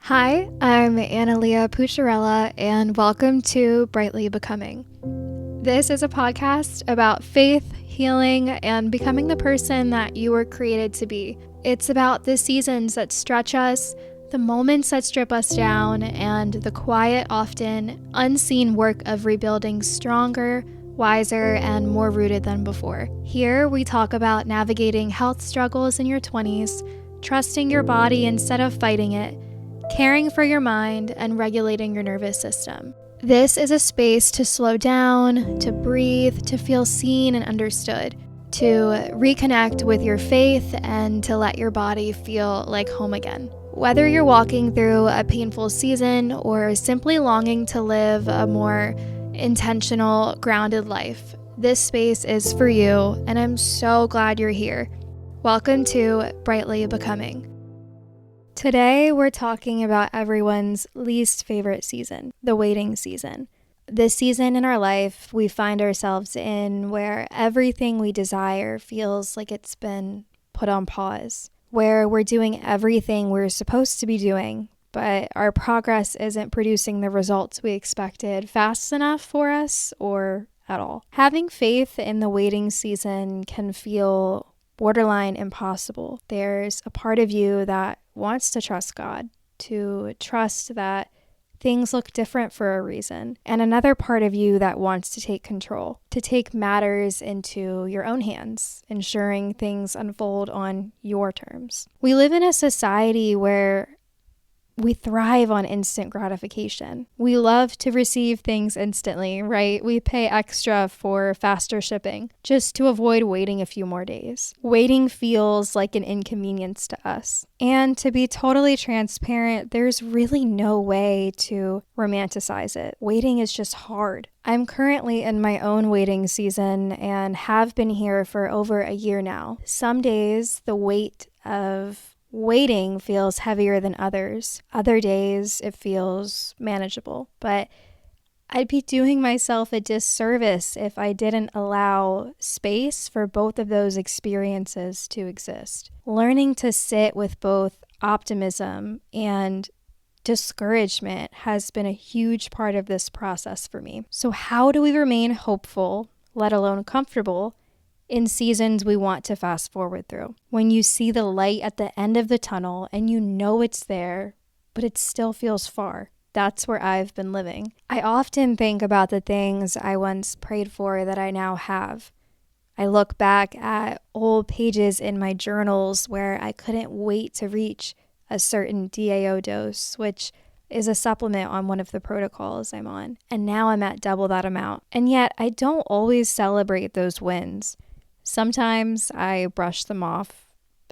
Hi, I'm Analia Pucciarella, and welcome to Brightly Becoming. This is a podcast about faith, healing, and becoming the person that you were created to be. It's about the seasons that stretch us, the moments that strip us down, and the quiet, often unseen work of rebuilding stronger, wiser, and more rooted than before. Here, we talk about navigating health struggles in your 20s, trusting your body instead of fighting it, caring for your mind, and regulating your nervous system. This is a space to slow down, to breathe, to feel seen and understood, to reconnect with your faith, and to let your body feel like home again. Whether you're walking through a painful season or simply longing to live a more intentional, grounded life, this space is for you, and I'm so glad you're here. Welcome to Brightly Becoming. Today, we're talking about everyone's least favorite season, the waiting season. This season in our life we find ourselves in where everything we desire feels like it's been put on pause, where we're doing everything we're supposed to be doing, but our progress isn't producing the results we expected fast enough for us or at all. Having faith in the waiting season can feel borderline impossible. There's a part of you that wants to trust God, to trust that things look different for a reason, and another part of you that wants to take control, to take matters into your own hands, ensuring things unfold on your terms. We live in a society where we thrive on instant gratification. We love to receive things instantly, right? We pay extra for faster shipping just to avoid waiting a few more days. Waiting feels like an inconvenience to us. And to be totally transparent, there's really no way to romanticize it. Waiting is just hard. I'm currently in my own waiting season and have been here for over a year now. Some days, the weight of waiting feels heavier than others. Other days it feels manageable, but I'd be doing myself a disservice if I didn't allow space for both of those experiences to exist. Learning to sit with both optimism and discouragement has been a huge part of this process for me. So how do we remain hopeful, let alone comfortable, in seasons we want to fast forward through? When you see the light at the end of the tunnel and you know it's there, but it still feels far. That's where I've been living. I often think about the things I once prayed for that I now have. I look back at old pages in my journals where I couldn't wait to reach a certain DAO dose, which is a supplement on one of the protocols I'm on. And now I'm at double that amount. And yet I don't always celebrate those wins. Sometimes I brush them off,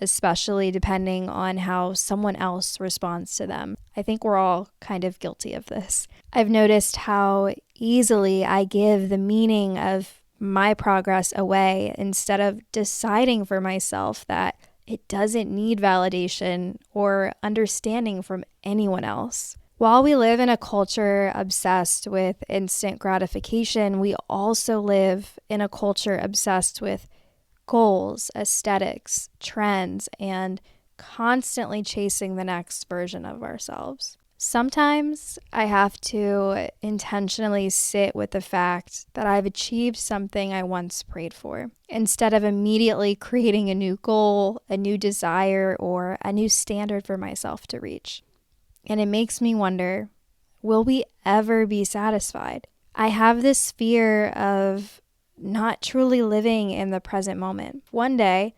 especially depending on how someone else responds to them. I think we're all kind of guilty of this. I've noticed how easily I give the meaning of my progress away instead of deciding for myself that it doesn't need validation or understanding from anyone else. While we live in a culture obsessed with instant gratification, we also live in a culture obsessed with goals, aesthetics, trends, and constantly chasing the next version of ourselves. Sometimes I have to intentionally sit with the fact that I've achieved something I once prayed for, instead of immediately creating a new goal, a new desire, or a new standard for myself to reach. And it makes me wonder, will we ever be satisfied? I have this fear of not truly living in the present moment. One day,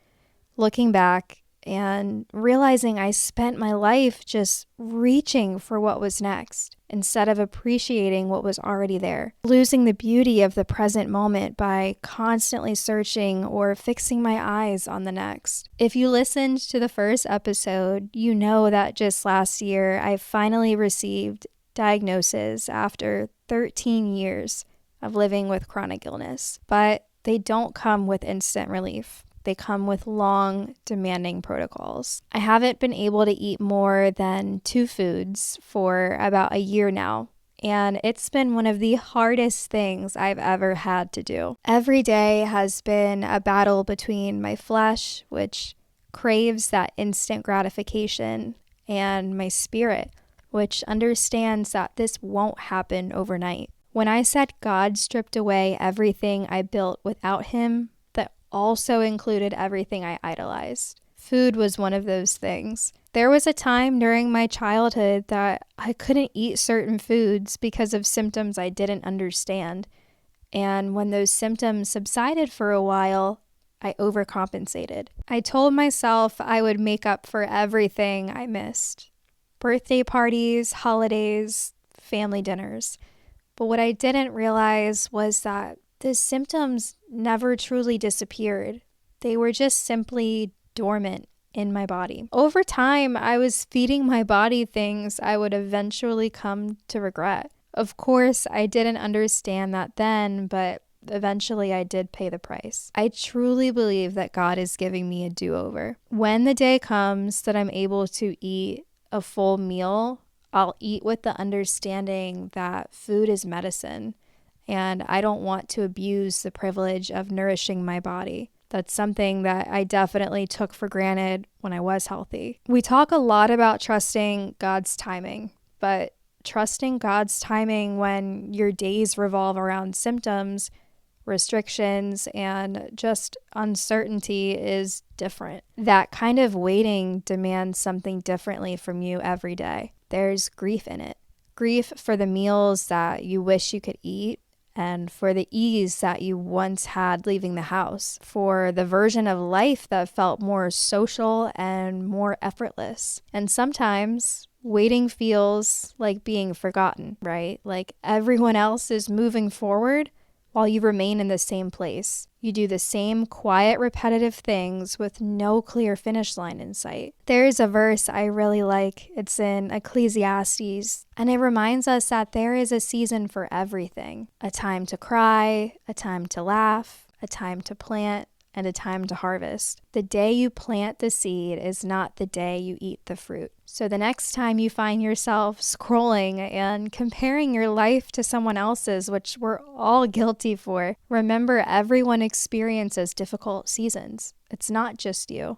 looking back and realizing I spent my life just reaching for what was next instead of appreciating what was already there, losing the beauty of the present moment by constantly searching or fixing my eyes on the next. If you listened to the first episode, you know that just last year I finally received diagnosis after 13 years of living with chronic illness, but they don't come with instant relief. They come with long, demanding protocols. I haven't been able to eat more than 2 foods for about a year now, and it's been one of the hardest things I've ever had to do. Every day has been a battle between my flesh, which craves that instant gratification, and my spirit, which understands that this won't happen overnight. When I said God stripped away everything I built without him, that also included everything I idolized. Food was one of those things. There was a time during my childhood that I couldn't eat certain foods because of symptoms I didn't understand. And when those symptoms subsided for a while, I overcompensated. I told myself I would make up for everything I missed. Birthday parties, holidays, family dinners. But what I didn't realize was that the symptoms never truly disappeared. They were just simply dormant in my body. Over time, I was feeding my body things I would eventually come to regret. Of course, I didn't understand that then, but eventually I did pay the price. I truly believe that God is giving me a do-over. When the day comes that I'm able to eat a full meal, I'll eat with the understanding that food is medicine, and I don't want to abuse the privilege of nourishing my body. That's something that I definitely took for granted when I was healthy. We talk a lot about trusting God's timing, but trusting God's timing when your days revolve around symptoms, restrictions, and just uncertainty is different. That kind of waiting demands something differently from you every day. There's grief in it. Grief for the meals that you wish you could eat, and for the ease that you once had leaving the house, for the version of life that felt more social and more effortless. And sometimes waiting feels like being forgotten, right? Like everyone else is moving forward while you remain in the same place. You do the same quiet, repetitive things with no clear finish line in sight. There's a verse I really like. It's in Ecclesiastes, and it reminds us that there is a season for everything. A time to cry, a time to laugh, a time to plant, and a time to harvest. The day you plant the seed is not the day you eat the fruit. So the next time you find yourself scrolling and comparing your life to someone else's, which we're all guilty for, remember everyone experiences difficult seasons. It's not just you.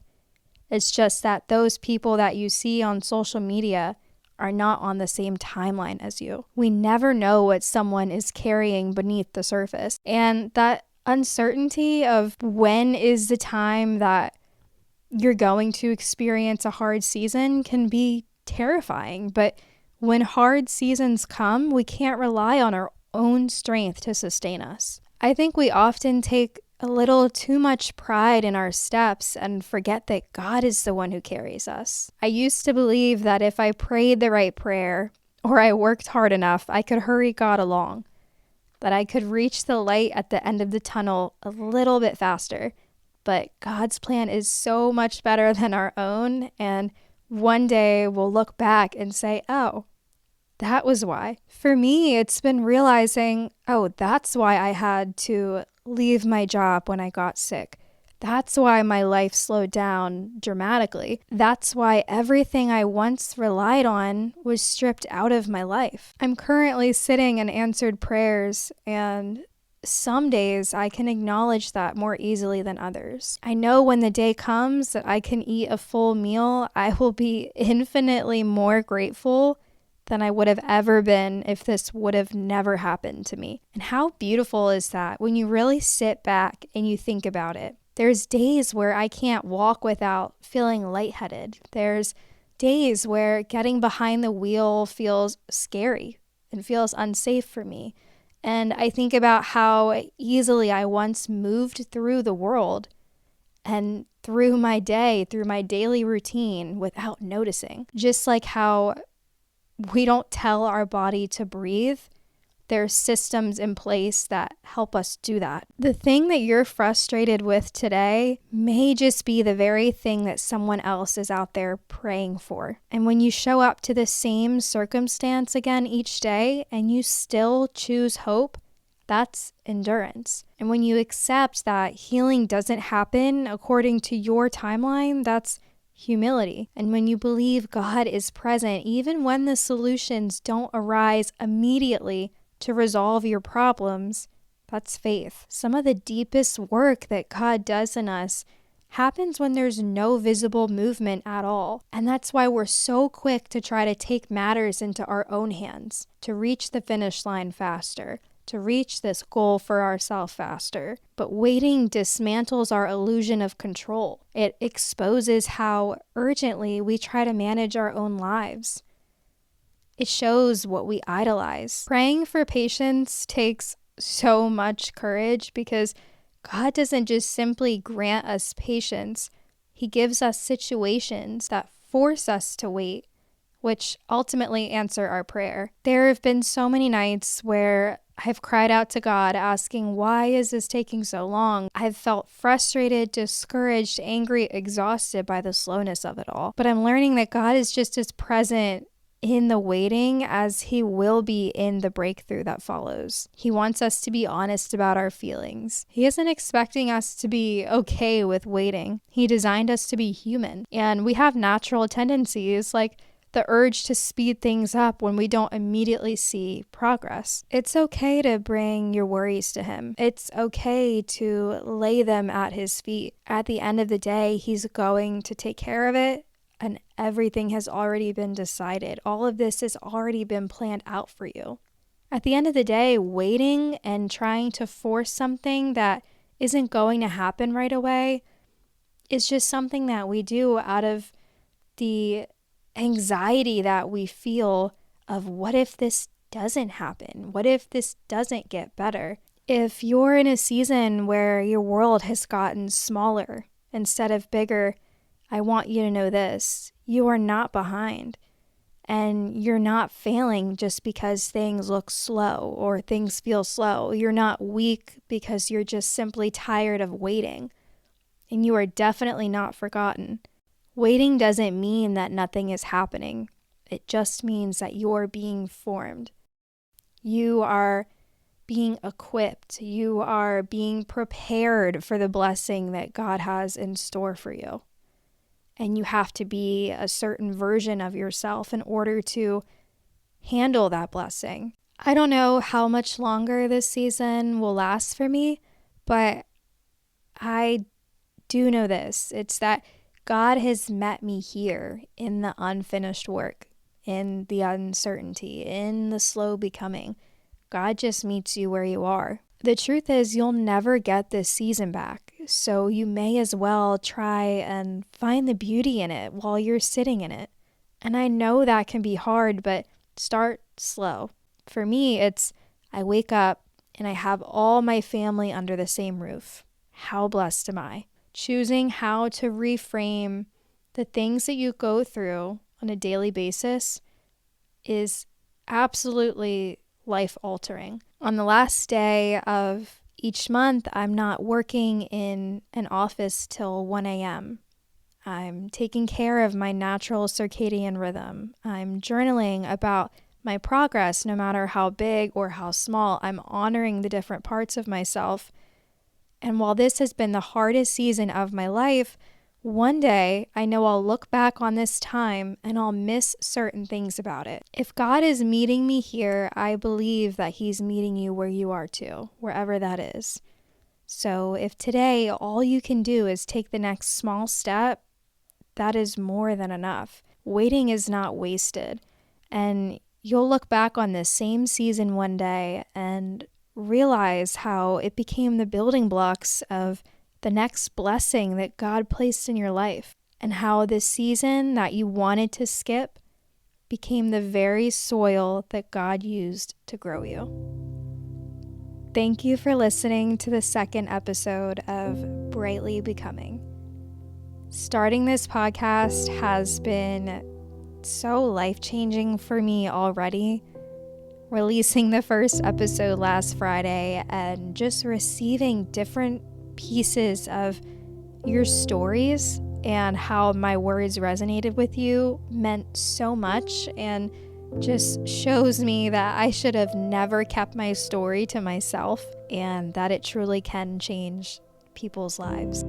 It's just that those people that you see on social media are not on the same timeline as you. We never know what someone is carrying beneath the surface. And that uncertainty of when is the time that you're going to experience a hard season can be terrifying. But when hard seasons come, we can't rely on our own strength to sustain us. I think we often take a little too much pride in our steps and forget that God is the one who carries us. I used to believe that if I prayed the right prayer or I worked hard enough, I could hurry God along, that I could reach the light at the end of the tunnel a little bit faster. But God's plan is so much better than our own, and one day we'll look back and say, oh, that was why. For me, it's been realizing, oh, that's why I had to leave my job when I got sick. That's why my life slowed down dramatically. That's why everything I once relied on was stripped out of my life. I'm currently sitting in answered prayers, and some days I can acknowledge that more easily than others. I know when the day comes that I can eat a full meal, I will be infinitely more grateful than I would have ever been if this would have never happened to me. And how beautiful is that when you really sit back and you think about it? There's days where I can't walk without feeling lightheaded. There's days where getting behind the wheel feels scary and feels unsafe for me. And I think about how easily I once moved through the world and through my day, through my daily routine without noticing. Just like how we don't tell our body to breathe, there's systems in place that help us do that. The thing that you're frustrated with today may just be the very thing that someone else is out there praying for. And when you show up to the same circumstance again each day and you still choose hope, that's endurance. And when you accept that healing doesn't happen according to your timeline, that's humility. And when you believe God is present, even when the solutions don't arise immediately to resolve your problems, that's faith. Some of the deepest work that God does in us happens when there's no visible movement at all. And that's why we're so quick to try to take matters into our own hands, to reach the finish line faster, to reach this goal for ourselves faster. But waiting dismantles our illusion of control. It exposes how urgently we try to manage our own lives. It shows what we idolize. Praying for patience takes so much courage because God doesn't just simply grant us patience. He gives us situations that force us to wait, which ultimately answer our prayer. There have been so many nights where I've cried out to God asking, why is this taking so long? I've felt frustrated, discouraged, angry, exhausted by the slowness of it all. But I'm learning that God is just as present in the waiting as he will be in the breakthrough that follows. He wants us to be honest about our feelings. He isn't expecting us to be okay with waiting. He designed us to be human. And we have natural tendencies like the urge to speed things up when we don't immediately see progress. It's okay to bring your worries to him. It's okay to lay them at his feet. At the end of the day, he's going to take care of it. And everything has already been decided. All of this has already been planned out for you. At the end of the day, waiting and trying to force something that isn't going to happen right away is just something that we do out of the anxiety that we feel of what if this doesn't happen? What if this doesn't get better? If you're in a season where your world has gotten smaller instead of bigger, I want you to know this, you are not behind and you're not failing just because things look slow or things feel slow. You're not weak because you're just simply tired of waiting, and you are definitely not forgotten. Waiting doesn't mean that nothing is happening. It just means that you're being formed. You are being equipped. You are being prepared for the blessing that God has in store for you. And you have to be a certain version of yourself in order to handle that blessing. I don't know how much longer this season will last for me, but I do know this. It's that God has met me here in the unfinished work, in the uncertainty, in the slow becoming. God just meets you where you are. The truth is, you'll never get this season back, so you may as well try and find the beauty in it while you're sitting in it. And I know that can be hard, but start slow. For me, it's I wake up and I have all my family under the same roof. How blessed am I? Choosing how to reframe the things that you go through on a daily basis is absolutely life-altering. On the last day of each month, I'm not working in an office till 1 a.m. I'm taking care of my natural circadian rhythm. I'm journaling about my progress, no matter how big or how small. I'm honoring the different parts of myself. And while this has been the hardest season of my life, one day I know I'll look back on this time and I'll miss certain things about it. If God is meeting me here, I believe that he's meeting you where you are too, wherever that is. So if today all you can do is take the next small step, that is more than enough. Waiting is not wasted. And you'll look back on this same season one day and realize how it became the building blocks of the next blessing that God placed in your life, and how this season that you wanted to skip became the very soil that God used to grow you. Thank you for listening to the second episode of Brightly Becoming. Starting this podcast has been so life-changing for me already. Releasing the first episode last Friday and just receiving different pieces of your stories and how my words resonated with you meant so much, and just shows me that I should have never kept my story to myself, and that it truly can change people's lives.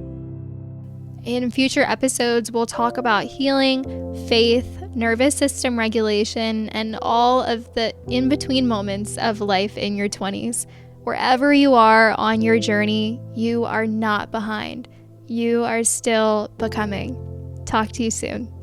In future episodes, we'll talk about healing, faith, nervous system regulation, and all of the in-between moments of life in your 20s. Wherever you are on your journey, you are not behind. you are still becoming. Talk to you soon.